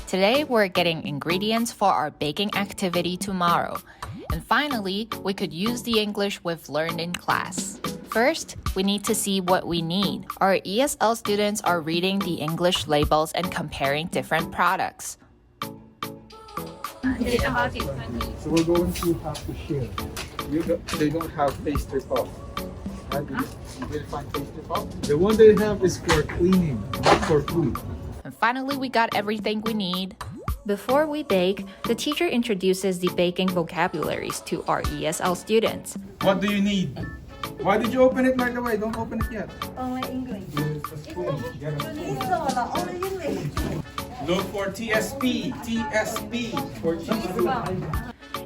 Today, we're getting ingredients for our baking activity tomorrow. And finally, we could use the English we've learned in class. First, we need to see what we need. Our ESL students are reading the English labels and comparing different products. So we're going to have to share. They don't have pastry puff. Right? You didn't find pastry puff? The one they have is for cleaning, not for food. And finally, we got everything we need. Before we bake, the teacher introduces the baking vocabularies to our ESL students. What do you need? Why did you open it right away? Don't open it yet. Only English. Only English. Look for TSP. TSP for cheese.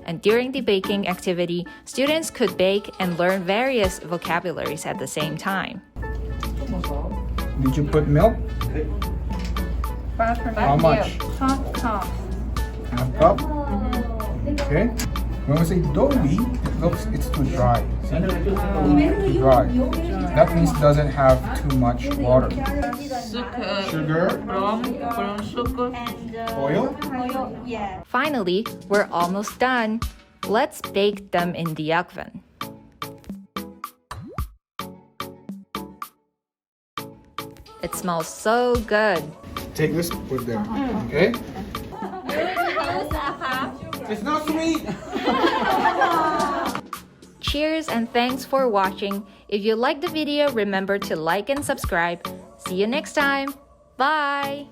And during the baking activity, students could bake and learn various vocabularies at the same time. Did you put milk? How much? Half cup. Half cup? Okay. When we say doughy, it's too dry. See? Too dry. That means it doesn't have too much water. Sugar. Brown sugar. And Oil. oil. Yeah. Finally, we're almost done. Let's bake them in the oven. It smells so good. Take this, put there. Okay? It's not sweet. Cheers and thanks for watching. If you liked the video, remember to like and subscribe. See you next time. Bye!